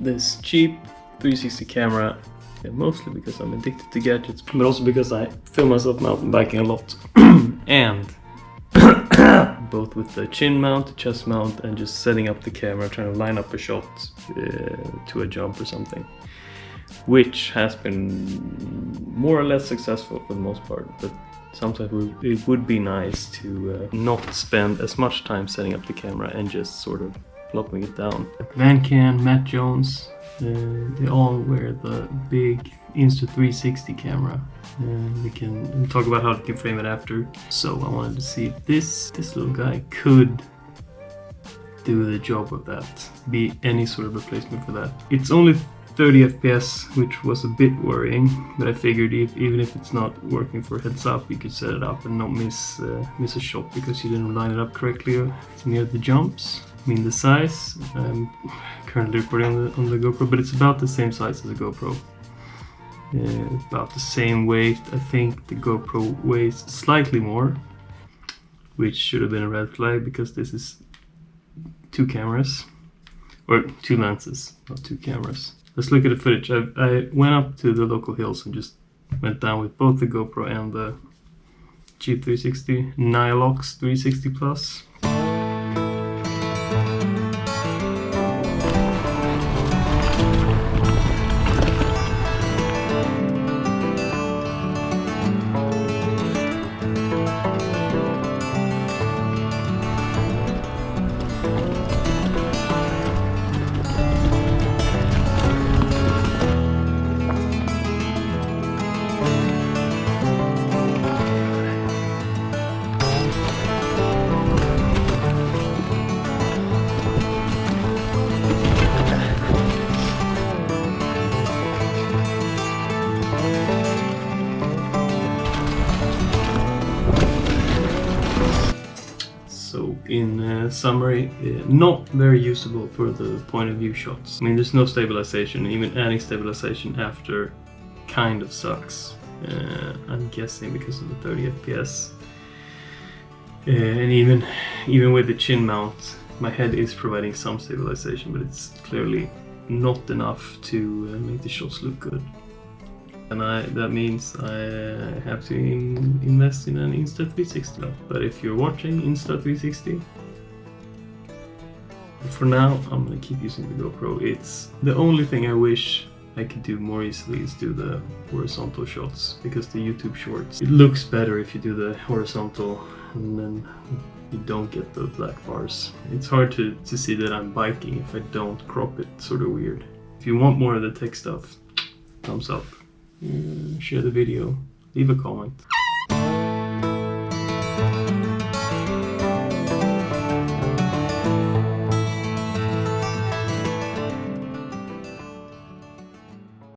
this cheap 360 camera, mostly because I'm addicted to gadgets, but also because I film myself mountain biking a lot. And both with the chin mount, the chest mount, and just setting up the camera, trying to line up a shot to a jump or something, which has been more or less successful for the most part. But sometimes it would be nice to not spend as much time setting up the camera and just sort of plopping it down. Van Can, Matt Jones, they all wear the big Insta360 camera. We can talk about how you can frame it after. So I wanted to see if this little guy could do the job of that, be any sort of replacement for that. It's only 30 FPS, which was a bit worrying, but I figured even if it's not working for heads up, you could set it up and not miss a shot because you didn't line it up correctly near the jumps. I mean, the size, I'm currently recording on the GoPro, but it's about the same size as a GoPro. About the same weight. I think the GoPro weighs slightly more, which should have been a red flag because this is 2 cameras, or 2 lenses, not 2 cameras. Let's look at the footage. I went up to the local hills and just went down with both the GoPro and the cheap 360, Nilox 360 Plus. In summary, not very usable for the point of view shots. I mean, there's no stabilization, even adding stabilization after kind of sucks. I'm guessing because of the 30 FPS. And even with the chin mount, my head is providing some stabilization, but it's clearly not enough to make the shots look good. And that means I have to invest in an Insta360. But if you're watching Insta360, for now I'm gonna keep using the GoPro. It's the only thing I wish I could do more easily is do the horizontal shots, because the YouTube shorts, it looks better if you do the horizontal and then you don't get the black bars. It's hard to see that I'm biking if I don't crop it, sort of weird. If you want more of the tech stuff, thumbs up. Share the video, leave a comment.